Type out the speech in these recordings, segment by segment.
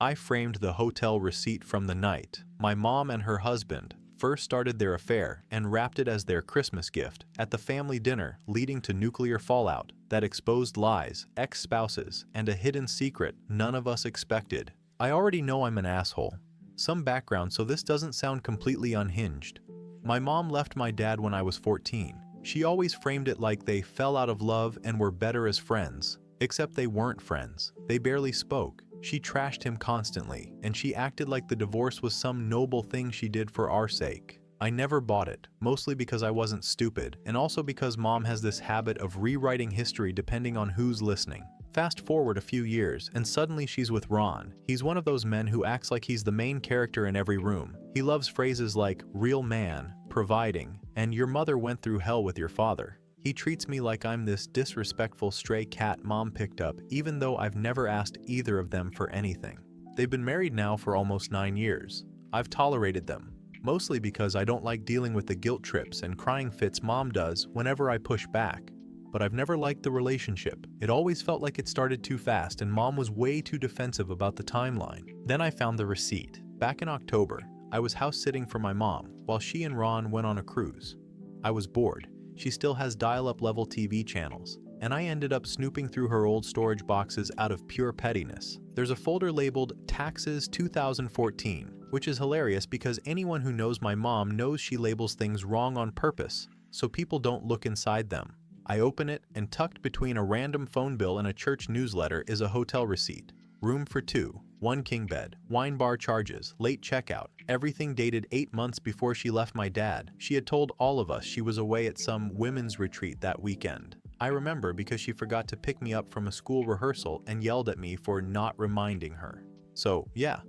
I framed the hotel receipt from the night my mom and her husband first started their affair and wrapped it as their Christmas gift at the family dinner, leading to nuclear fallout that exposed lies, ex-spouses, and a hidden secret none of us expected. I already know I'm an asshole. Some background so this doesn't sound completely unhinged. My mom left my dad when I was 14. She always framed it like they fell out of love and were better as friends. Except they weren't friends. They barely spoke. She trashed him constantly, and she acted like the divorce was some noble thing she did for our sake. I never bought it, mostly because I wasn't stupid, and also because mom has this habit of rewriting history depending on who's listening. Fast forward a few years, and suddenly she's with Ron. He's one of those men who acts like he's the main character in every room. He loves phrases like, real man, providing, and your mother went through hell with your father. He treats me like I'm this disrespectful stray cat mom picked up, even though I've never asked either of them for anything. They've been married now for almost 9 years. I've tolerated them, mostly because I don't like dealing with the guilt trips and crying fits mom does whenever I push back. But I've never liked the relationship. It always felt like it started too fast and mom was way too defensive about the timeline. Then I found the receipt. Back in October, I was house sitting for my mom while she and Ron went on a cruise. I was bored. She still has dial-up level TV channels, and I ended up snooping through her old storage boxes out of pure pettiness. There's a folder labeled Taxes 2014, which is hilarious because anyone who knows my mom knows she labels things wrong on purpose, so people don't look inside them. I open it, and tucked between a random phone bill and a church newsletter is a hotel receipt. Room for 2, 1 king bed, wine bar charges, late checkout, everything dated 8 months before she left my dad. She had told all of us she was away at some women's retreat that weekend. I remember because she forgot to pick me up from a school rehearsal and yelled at me for not reminding her. So yeah,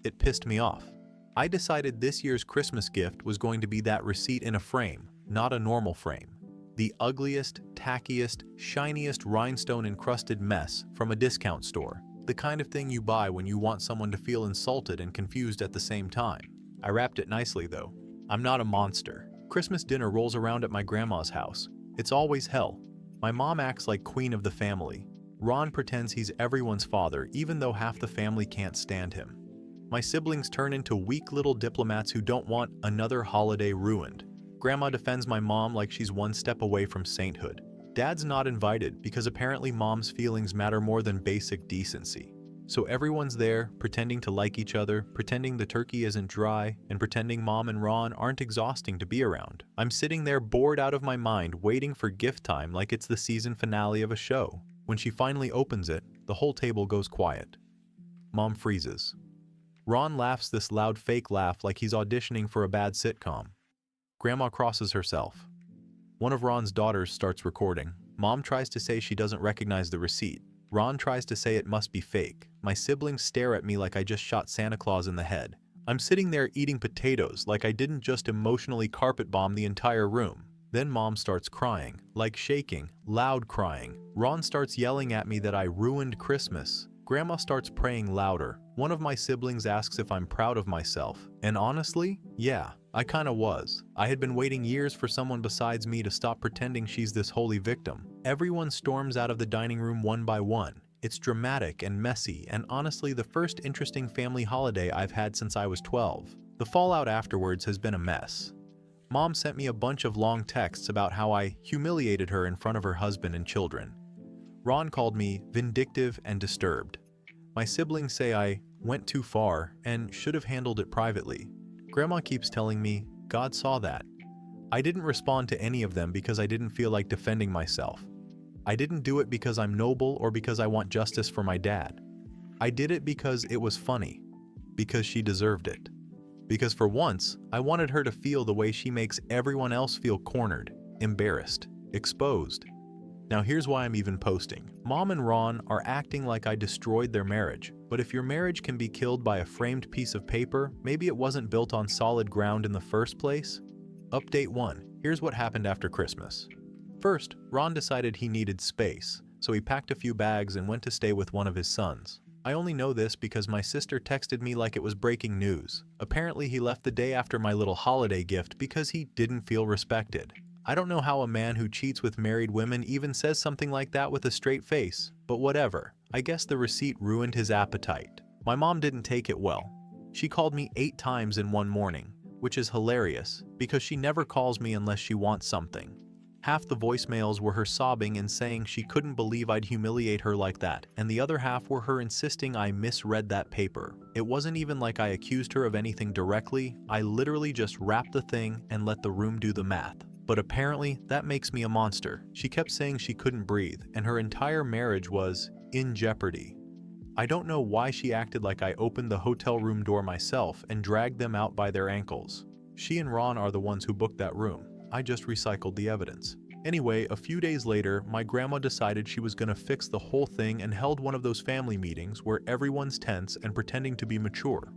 it pissed me off. I decided this year's Christmas gift was going to be that receipt in a frame, not a normal frame. The ugliest, tackiest, shiniest rhinestone-encrusted mess from a discount store. The kind of thing you buy when you want someone to feel insulted and confused at the same time. I wrapped it nicely though. I'm not a monster. Christmas dinner rolls around at my grandma's house. It's always hell. My mom acts like queen of the family. Ron pretends he's everyone's father even though half the family can't stand him. My siblings turn into weak little diplomats who don't want another holiday ruined. Grandma defends my mom like she's one step away from sainthood. Dad's not invited because apparently mom's feelings matter more than basic decency. So everyone's there, pretending to like each other, pretending the turkey isn't dry, and pretending mom and Ron aren't exhausting to be around. I'm sitting there bored out of my mind waiting for gift time like it's the season finale of a show. When she finally opens it, the whole table goes quiet. Mom freezes. Ron laughs this loud fake laugh like he's auditioning for a bad sitcom. Grandma crosses herself. One of Ron's daughters starts recording. Mom tries to say she doesn't recognize the receipt. Ron tries to say it must be fake. My siblings stare at me like I just shot Santa Claus in the head. I'm sitting there eating potatoes like I didn't just emotionally carpet bomb the entire room. Then mom starts crying, like shaking, loud crying. Ron starts yelling at me that I ruined Christmas. Grandma starts praying louder. One of my siblings asks if I'm proud of myself. And honestly, yeah, I kinda was. I had been waiting years for someone besides me to stop pretending she's this holy victim. Everyone storms out of the dining room one by one. It's dramatic and messy, and honestly the first interesting family holiday I've had since I was 12. The fallout afterwards has been a mess. Mom sent me a bunch of long texts about how I humiliated her in front of her husband and children. Ron called me vindictive and disturbed. My siblings say I went too far and should have handled it privately. Grandma keeps telling me God saw that. I didn't respond to any of them because I didn't feel like defending myself. I didn't do it because I'm noble or because I want justice for my dad. I did it because it was funny. Because she deserved it. Because for once, I wanted her to feel the way she makes everyone else feel cornered, embarrassed, exposed. Now here's why I'm even posting. Mom and Ron are acting like I destroyed their marriage, but if your marriage can be killed by a framed piece of paper, maybe it wasn't built on solid ground in the first place? Update 1. Here's what happened after Christmas. First, Ron decided he needed space, so he packed a few bags and went to stay with one of his sons. I only know this because my sister texted me like it was breaking news. Apparently he left the day after my little holiday gift because he didn't feel respected. I don't know how a man who cheats with married women even says something like that with a straight face, but whatever. I guess the receipt ruined his appetite. My mom didn't take it well. She called me 8 times in one morning, which is hilarious because she never calls me unless she wants something. Half the voicemails were her sobbing and saying she couldn't believe I'd humiliate her like that, and the other half were her insisting I misread that paper. It wasn't even like I accused her of anything directly, I literally just wrapped the thing and let the room do the math. But apparently, that makes me a monster. She kept saying she couldn't breathe, and her entire marriage was in jeopardy. I don't know why she acted like I opened the hotel room door myself and dragged them out by their ankles. She and Ron are the ones who booked that room. I just recycled the evidence. Anyway, a few days later, my grandma decided she was gonna fix the whole thing and held one of those family meetings where everyone's tense and pretending to be mature.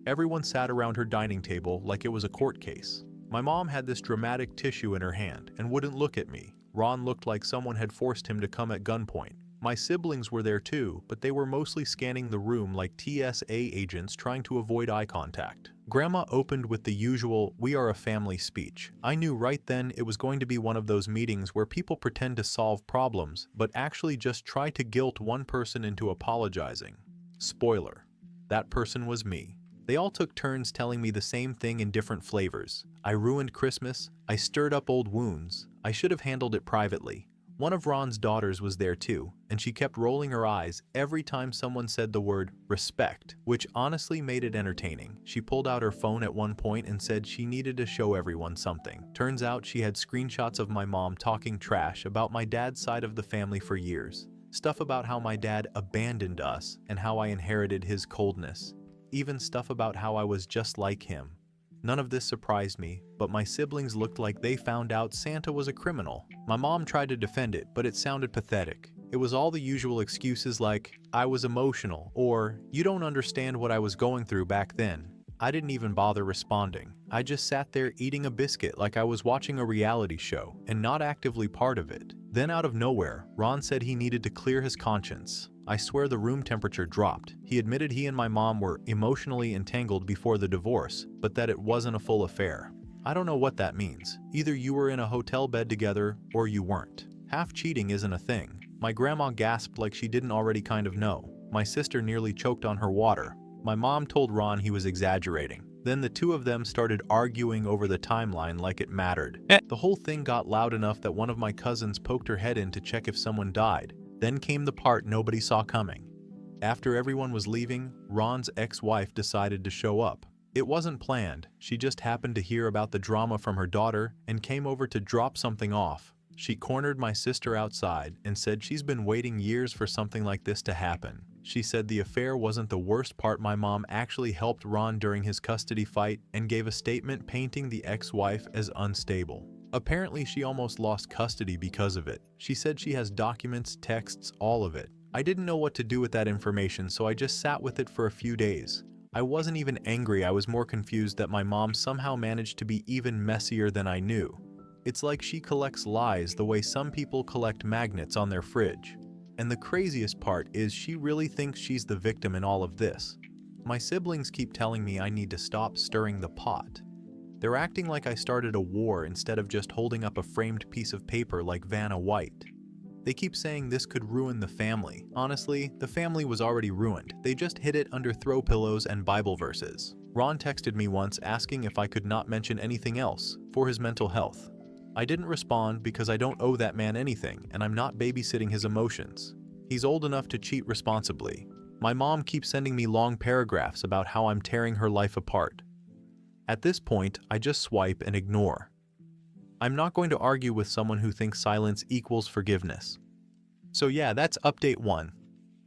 Everyone sat around her dining table like it was a court case. My mom had this dramatic tissue in her hand and wouldn't look at me. Ron looked like someone had forced him to come at gunpoint. My siblings were there too, but they were mostly scanning the room like TSA agents trying to avoid eye contact. Grandma opened with the usual "we are a family" speech. I knew right then it was going to be one of those meetings where people pretend to solve problems, but actually just try to guilt one person into apologizing. Spoiler: that person was me. They all took turns telling me the same thing in different flavors. I ruined Christmas, I stirred up old wounds, I should have handled it privately. One of Ron's daughters was there too, and she kept rolling her eyes every time someone said the word respect, which honestly made it entertaining. She pulled out her phone at one point and said she needed to show everyone something. Turns out she had screenshots of my mom talking trash about my dad's side of the family for years. Stuff about how my dad abandoned us and how I inherited his coldness. Even stuff about how I was just like him. None of this surprised me, but my siblings looked like they found out Santa was a criminal. My mom tried to defend it, but it sounded pathetic. It was all the usual excuses like, "I was emotional," or "you don't understand what I was going through back then." I didn't even bother responding. I just sat there eating a biscuit like I was watching a reality show, and not actively part of it. Then out of nowhere, Ron said he needed to clear his conscience. I swear the room temperature dropped. He admitted he and my mom were emotionally entangled before the divorce, but that it wasn't a full affair. I don't know what that means. Either you were in a hotel bed together, or you weren't. Half cheating isn't a thing. My grandma gasped like she didn't already kind of know. My sister nearly choked on her water. My mom told Ron he was exaggerating. Then the two of them started arguing over the timeline like it mattered. The whole thing got loud enough that one of my cousins poked her head in to check if someone died. Then came the part nobody saw coming. After everyone was leaving, Ron's ex-wife decided to show up. It wasn't planned. She just happened to hear about the drama from her daughter and came over to drop something off. She cornered my sister outside and said she's been waiting years for something like this to happen. She said the affair wasn't the worst part. My mom actually helped Ron during his custody fight and gave a statement painting the ex-wife as unstable. Apparently she almost lost custody because of it. She said she has documents, texts, all of it. I didn't know what to do with that information, so I just sat with it for a few days. I wasn't even angry, I was more confused that my mom somehow managed to be even messier than I knew. It's like she collects lies the way some people collect magnets on their fridge. And the craziest part is she really thinks she's the victim in all of this. My siblings keep telling me I need to stop stirring the pot. They're acting like I started a war instead of just holding up a framed piece of paper like Vanna White. They keep saying this could ruin the family. Honestly, the family was already ruined. They just hid it under throw pillows and Bible verses. Ron texted me once asking if I could not mention anything else for his mental health. I didn't respond because I don't owe that man anything and I'm not babysitting his emotions. He's old enough to cheat responsibly. My mom keeps sending me long paragraphs about how I'm tearing her life apart. At this point, I just swipe and ignore. I'm not going to argue with someone who thinks silence equals forgiveness. So yeah, that's update 1.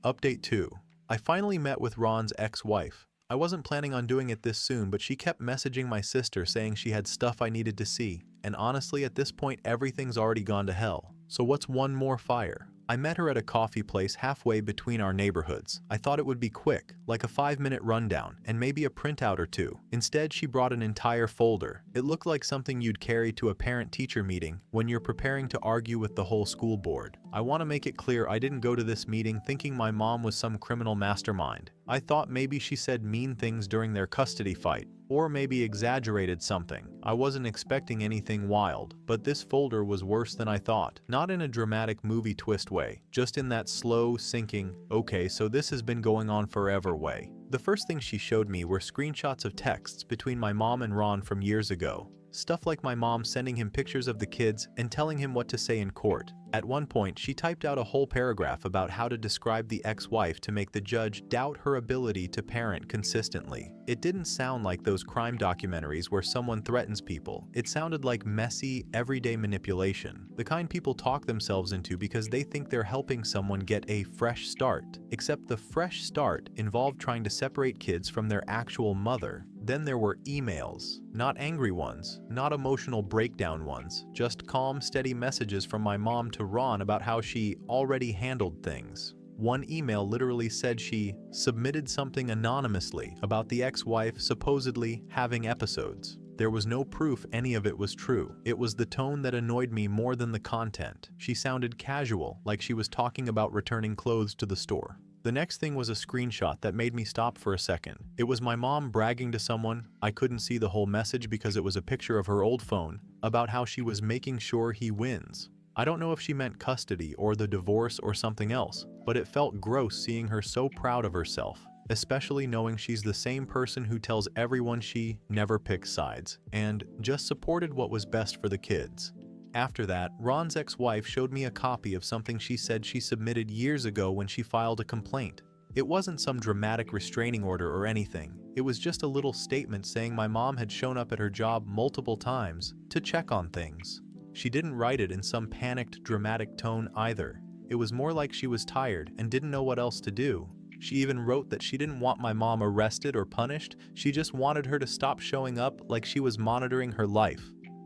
Update 2. I finally met with Ron's ex-wife. I wasn't planning on doing it this soon, but she kept messaging my sister saying she had stuff I needed to see. And honestly, at this point, everything's already gone to hell. So what's one more fire? I met her at a coffee place halfway between our neighborhoods. I thought it would be quick, like a 5-minute rundown, and maybe a printout or two. Instead, she brought an entire folder. It looked like something you'd carry to a parent-teacher meeting when you're preparing to argue with the whole school board. I want to make it clear I didn't go to this meeting thinking my mom was some criminal mastermind. I thought maybe she said mean things during their custody fight, or maybe exaggerated something. I wasn't expecting anything wild, but this folder was worse than I thought. Not in a dramatic movie twist way, just in that slow, sinking, okay, so this has been going on forever way. The first thing she showed me were screenshots of texts between my mom and Ron from years ago. Stuff like my mom sending him pictures of the kids and telling him what to say in court. At one point, she typed out a whole paragraph about how to describe the ex-wife to make the judge doubt her ability to parent consistently. It didn't sound like those crime documentaries where someone threatens people. It sounded like messy, everyday manipulation, the kind people talk themselves into because they think they're helping someone get a fresh start. Except the fresh start involved trying to separate kids from their actual mother. Then there were emails. Not angry ones, not emotional breakdown ones, just calm, steady messages from my mom to Ron about how she already handled things. One email literally said she submitted something anonymously about the ex-wife supposedly having episodes. There was no proof any of it was true. It was the tone that annoyed me more than the content. She sounded casual, like she was talking about returning clothes to the store. The next thing was a screenshot that made me stop for a second. It was my mom bragging to someone, I couldn't see the whole message because it was a picture of her old phone, about how she was making sure he wins. I don't know if she meant custody or the divorce or something else, but it felt gross seeing her so proud of herself, especially knowing she's the same person who tells everyone she never picks sides, and just supported what was best for the kids. After that, Ron's ex-wife showed me a copy of something she said she submitted years ago when she filed a complaint. It wasn't some dramatic restraining order or anything. It was just a little statement saying my mom had shown up at her job multiple times to check on things. She didn't write it in some panicked, dramatic tone either. It was more like she was tired and didn't know what else to do. She even wrote that she didn't want my mom arrested or punished, she just wanted her to stop showing up like she was monitoring her life.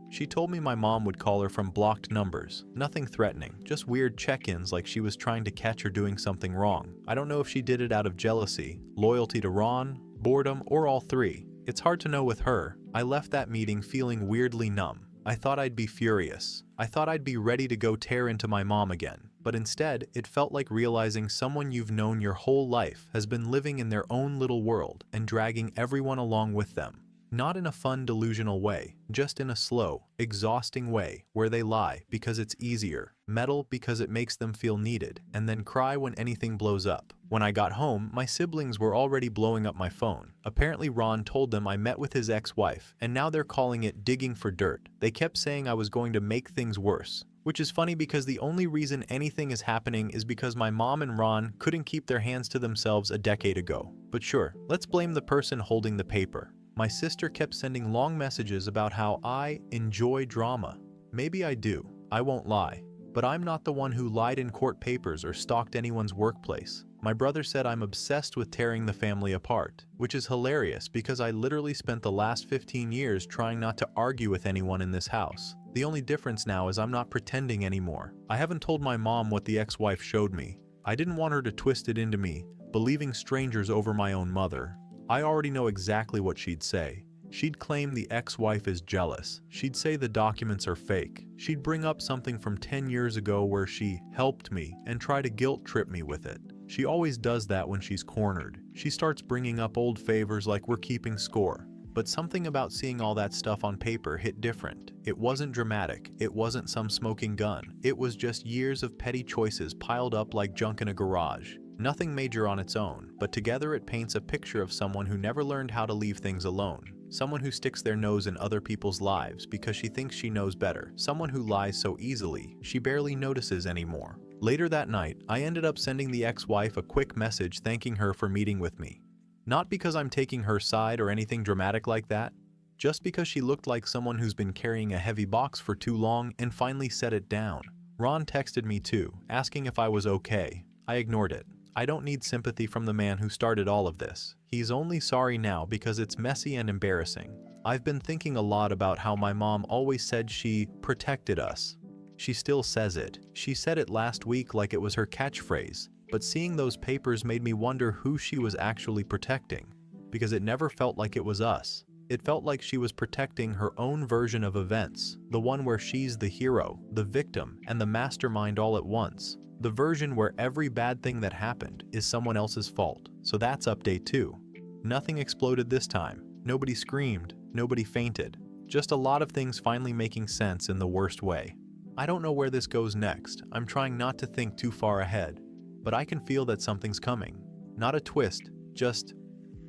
She told me my mom would call her from blocked numbers. Nothing threatening, just weird check-ins like she was trying to catch her doing something wrong. I don't know if she did it out of jealousy, loyalty to Ron, boredom, or all three. It's hard to know with her. I left that meeting feeling weirdly numb. I thought I'd be furious. I thought I'd be ready to go tear into my mom again. But instead, it felt like realizing someone you've known your whole life has been living in their own little world and dragging everyone along with them. Not in a fun, delusional way, just in a slow, exhausting way where they lie because it's easier, meddle because it makes them feel needed, and then cry when anything blows up. When I got home, my siblings were already blowing up my phone. Apparently Ron told them I met with his ex-wife, and now they're calling it digging for dirt. They kept saying I was going to make things worse. Which is funny because the only reason anything is happening is because my mom and Ron couldn't keep their hands to themselves a decade ago. But sure, let's blame the person holding the paper. My sister kept sending long messages about how I enjoy drama. Maybe I do, I won't lie. But I'm not the one who lied in court papers or stalked anyone's workplace. My brother said I'm obsessed with tearing the family apart, which is hilarious because I literally spent the last 15 years trying not to argue with anyone in this house. The only difference now is I'm not pretending anymore. I haven't told my mom what the ex-wife showed me. I didn't want her to twist it into me, believing strangers over my own mother. I already know exactly what she'd say. She'd claim the ex-wife is jealous. She'd say the documents are fake. She'd bring up something from 10 years ago where she helped me and try to guilt trip me with it. She always does that when she's cornered. She starts bringing up old favors like we're keeping score. But something about seeing all that stuff on paper hit different. It wasn't dramatic. It wasn't some smoking gun. It was just years of petty choices piled up like junk in a garage. Nothing major on its own, but together it paints a picture of someone who never learned how to leave things alone. Someone who sticks their nose in other people's lives because she thinks she knows better. Someone who lies so easily, she barely notices anymore. Later that night, I ended up sending the ex-wife a quick message thanking her for meeting with me. Not because I'm taking her side or anything dramatic like that, just because she looked like someone who's been carrying a heavy box for too long and finally set it down. Ron texted me too, asking if I was okay. I ignored it. I don't need sympathy from the man who started all of this. He's only sorry now because it's messy and embarrassing. I've been thinking a lot about how my mom always said she protected us. She still says it. She said it last week like it was her catchphrase, but seeing those papers made me wonder who she was actually protecting, because it never felt like it was us. It felt like she was protecting her own version of events, the one where she's the hero, the victim, and the mastermind all at once. The version where every bad thing that happened is someone else's fault. So that's update 2. Nothing exploded this time. Nobody screamed. Nobody fainted. Just a lot of things finally making sense in the worst way. I don't know where this goes next. I'm trying not to think too far ahead. But I can feel that something's coming. Not a twist, just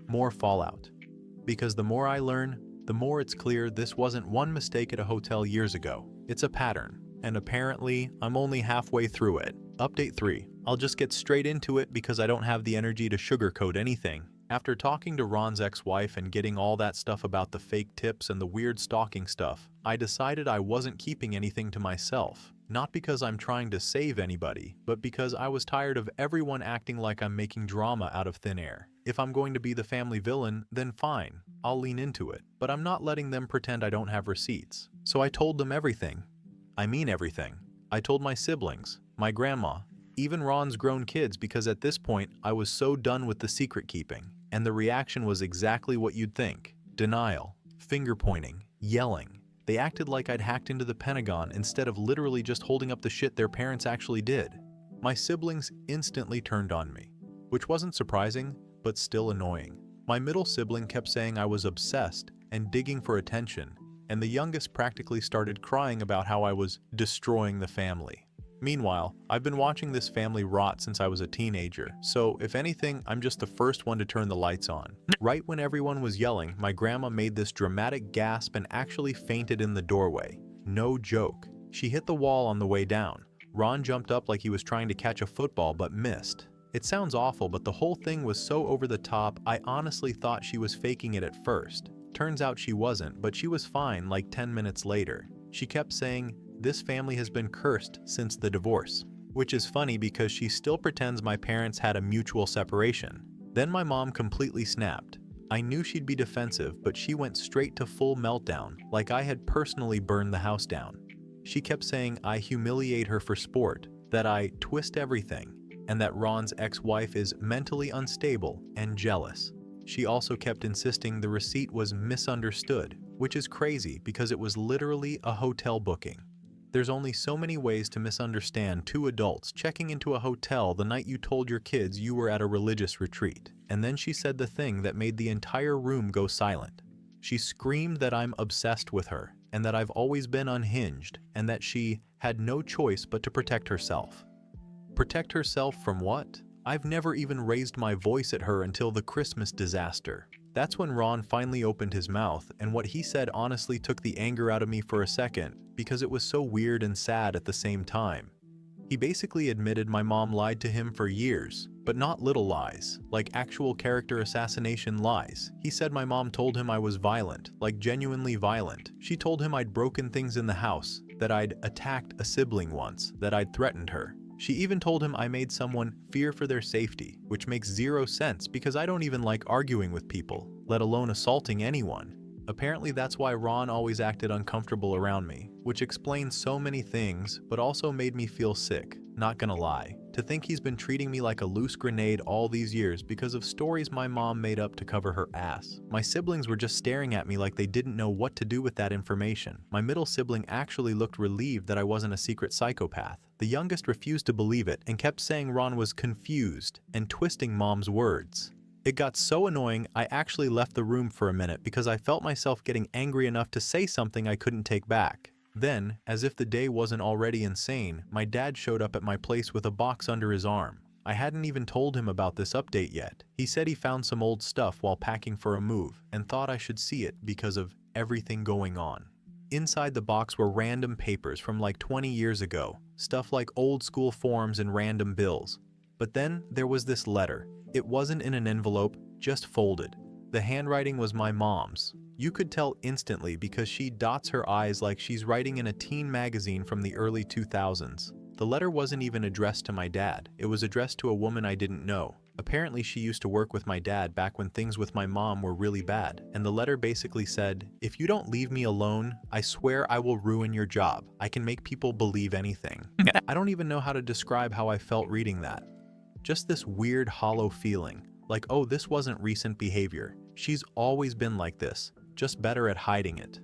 more fallout. Because the more I learn, the more it's clear this wasn't one mistake at a hotel years ago. It's a pattern. And apparently, I'm only halfway through it. Update 3. I'll just get straight into it because I don't have the energy to sugarcoat anything. After talking to Ron's ex-wife and getting all that stuff about the fake tips and the weird stalking stuff, I decided I wasn't keeping anything to myself. Not because I'm trying to save anybody, but because I was tired of everyone acting like I'm making drama out of thin air. If I'm going to be the family villain, then fine, I'll lean into it. But I'm not letting them pretend I don't have receipts. So I told them everything. I mean everything. I told my siblings, my grandma, even Ron's grown kids, because at this point I was so done with the secret keeping. And the reaction was exactly what you'd think. Denial, finger pointing, yelling. They acted like I'd hacked into the Pentagon instead of literally just holding up the shit their parents actually did. My siblings instantly turned on me, which wasn't surprising, but still annoying. My middle sibling kept saying I was obsessed and digging for attention, and the youngest practically started crying about how I was destroying the family. Meanwhile, I've been watching this family rot since I was a teenager, so if anything, I'm just the first one to turn the lights on. Right when everyone was yelling, my grandma made this dramatic gasp and actually fainted in the doorway. No joke. She hit the wall on the way down. Ron jumped up like he was trying to catch a football but missed. It sounds awful, but the whole thing was so over the top, I honestly thought she was faking it at first. Turns out she wasn't, but she was fine like 10 minutes later. She kept saying, "This family has been cursed since the divorce," which is funny because she still pretends my parents had a mutual separation. Then my mom completely snapped. I knew she'd be defensive, but she went straight to full meltdown, like I had personally burned the house down. She kept saying I humiliate her for sport, that I twist everything, and that Ron's ex-wife is mentally unstable and jealous. She also kept insisting the receipt was misunderstood, which is crazy because it was literally a hotel booking. There's only so many ways to misunderstand two adults checking into a hotel the night you told your kids you were at a religious retreat. And then she said the thing that made the entire room go silent. She screamed that I'm obsessed with her, and that I've always been unhinged, and that she had no choice but to protect herself. Protect herself from what? I've never even raised my voice at her until the Christmas disaster. That's when Ron finally opened his mouth, and what he said honestly took the anger out of me for a second, because it was so weird and sad at the same time. He basically admitted my mom lied to him for years, but not little lies, like actual character assassination lies. He said my mom told him I was violent, like genuinely violent. She told him I'd broken things in the house, that I'd attacked a sibling once, that I'd threatened her. She even told him I made someone fear for their safety, which makes zero sense because I don't even like arguing with people, let alone assaulting anyone. Apparently that's why Ron always acted uncomfortable around me, which explains so many things, but also made me feel sick, not gonna lie. To think he's been treating me like a loose grenade all these years because of stories my mom made up to cover her ass. My siblings were just staring at me like they didn't know what to do with that information. My middle sibling actually looked relieved that I wasn't a secret psychopath. The youngest refused to believe it and kept saying Ron was confused and twisting mom's words. It got so annoying I actually left the room for a minute because I felt myself getting angry enough to say something I couldn't take back. Then, as if the day wasn't already insane, my dad showed up at my place with a box under his arm. I hadn't even told him about this update yet. He said he found some old stuff while packing for a move and thought I should see it because of everything going on. Inside the box were random papers from like 20 years ago, stuff like old school forms and random bills. But then there was this letter. It wasn't in an envelope, just folded. The handwriting was my mom's. You could tell instantly because she dots her eyes like she's writing in a teen magazine from the early 2000s. The letter wasn't even addressed to my dad. It was addressed to a woman I didn't know. Apparently she used to work with my dad back when things with my mom were really bad. And the letter basically said, "If you don't leave me alone, I swear I will ruin your job. I can make people believe anything." I don't even know how to describe how I felt reading that. Just this weird hollow feeling, like, oh, this wasn't recent behavior. She's always been like this, just better at hiding it.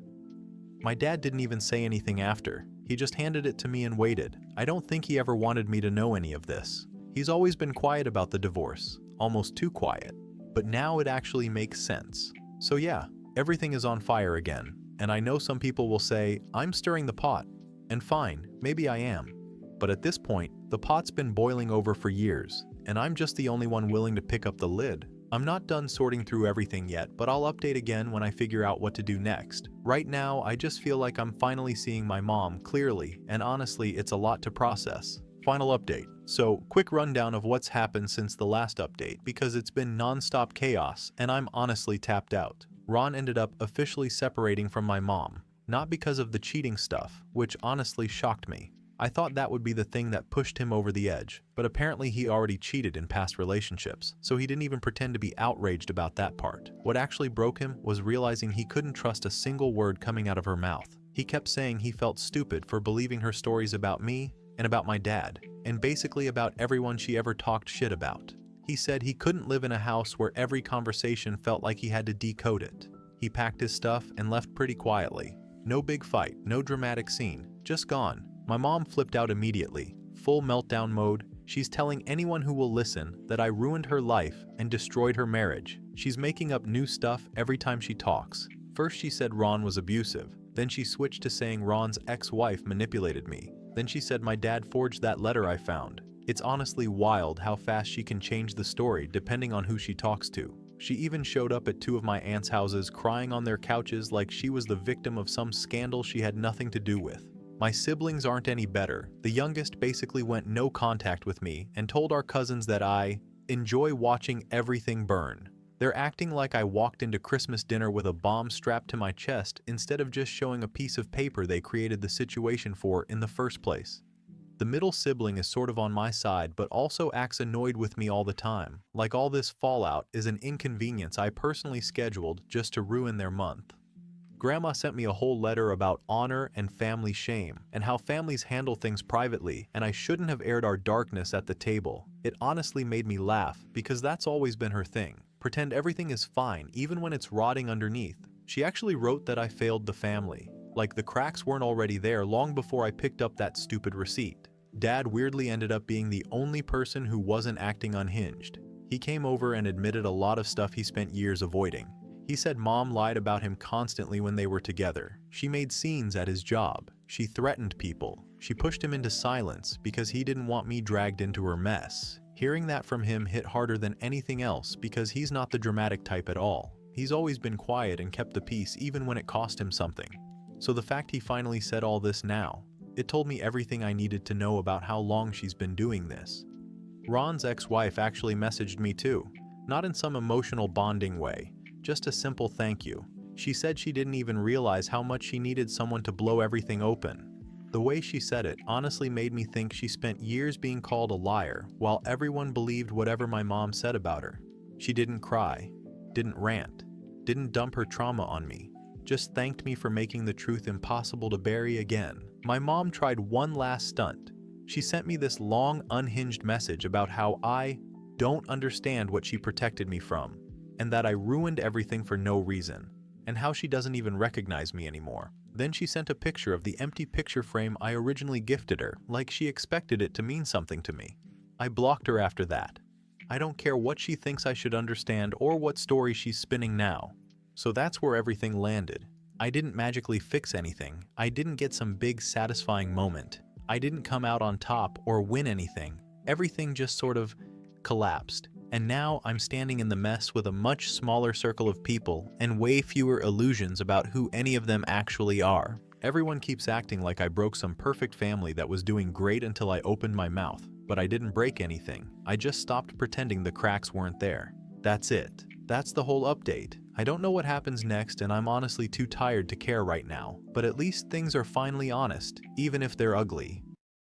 My dad didn't even say anything after. He just handed it to me and waited. I don't think he ever wanted me to know any of this. He's always been quiet about the divorce, almost too quiet. But now it actually makes sense. So yeah, everything is on fire again. And I know some people will say, I'm stirring the pot. And fine, maybe I am. But at this point, the pot's been boiling over for years, and I'm just the only one willing to pick up the lid. I'm not done sorting through everything yet, but I'll update again when I figure out what to do next. Right now, I just feel like I'm finally seeing my mom clearly, and honestly, it's a lot to process. Final update. So, quick rundown of what's happened since the last update, because it's been non-stop chaos, and I'm honestly tapped out. Ron ended up officially separating from my mom. Not because of the cheating stuff, which honestly shocked me. I thought that would be the thing that pushed him over the edge, but apparently he already cheated in past relationships, so he didn't even pretend to be outraged about that part. What actually broke him was realizing he couldn't trust a single word coming out of her mouth. He kept saying he felt stupid for believing her stories about me and about my dad, and basically about everyone she ever talked shit about. He said he couldn't live in a house where every conversation felt like he had to decode it. He packed his stuff and left pretty quietly. No big fight, no dramatic scene, just gone. My mom flipped out immediately, full meltdown mode. She's telling anyone who will listen that I ruined her life and destroyed her marriage. She's making up new stuff every time she talks. First she said Ron was abusive, then she switched to saying Ron's ex-wife manipulated me. Then she said my dad forged that letter I found. It's honestly wild how fast she can change the story depending on who she talks to. She even showed up at 2 of my aunts' houses crying on their couches like she was the victim of some scandal she had nothing to do with. My siblings aren't any better. The youngest basically went no contact with me and told our cousins that I enjoy watching everything burn. They're acting like I walked into Christmas dinner with a bomb strapped to my chest instead of just showing a piece of paper they created the situation for in the first place. The middle sibling is sort of on my side but also acts annoyed with me all the time, like all this fallout is an inconvenience I personally scheduled just to ruin their month. Grandma sent me a whole letter about honor and family shame and how families handle things privately, and I shouldn't have aired our darkness at the table. It honestly made me laugh because that's always been her thing. Pretend everything is fine even when it's rotting underneath. She actually wrote that I failed the family. Like the cracks weren't already there long before I picked up that stupid receipt. Dad weirdly ended up being the only person who wasn't acting unhinged. He came over and admitted a lot of stuff he spent years avoiding. He said Mom lied about him constantly when they were together. She made scenes at his job. She threatened people. She pushed him into silence because he didn't want me dragged into her mess. Hearing that from him hit harder than anything else because he's not the dramatic type at all. He's always been quiet and kept the peace even when it cost him something. So the fact he finally said all this now, it told me everything I needed to know about how long she's been doing this. Ron's ex-wife actually messaged me too, not in some emotional bonding way. Just a simple thank you. She said she didn't even realize how much she needed someone to blow everything open. The way she said it honestly made me think she spent years being called a liar while everyone believed whatever my mom said about her. She didn't cry, didn't rant, didn't dump her trauma on me, just thanked me for making the truth impossible to bury again. My mom tried one last stunt. She sent me this long, unhinged message about how I don't understand what she protected me from, and that I ruined everything for no reason, and how she doesn't even recognize me anymore. Then she sent a picture of the empty picture frame I originally gifted her, like she expected it to mean something to me. I blocked her after that. I don't care what she thinks I should understand or what story she's spinning now. So that's where everything landed. I didn't magically fix anything. I didn't get some big satisfying moment. I didn't come out on top or win anything. Everything just sort of collapsed. And now I'm standing in the mess with a much smaller circle of people and way fewer illusions about who any of them actually are. Everyone keeps acting like I broke some perfect family that was doing great until I opened my mouth, but I didn't break anything. I just stopped pretending the cracks weren't there. That's it. That's the whole update. I don't know what happens next, and I'm honestly too tired to care right now, but at least things are finally honest, even if they're ugly.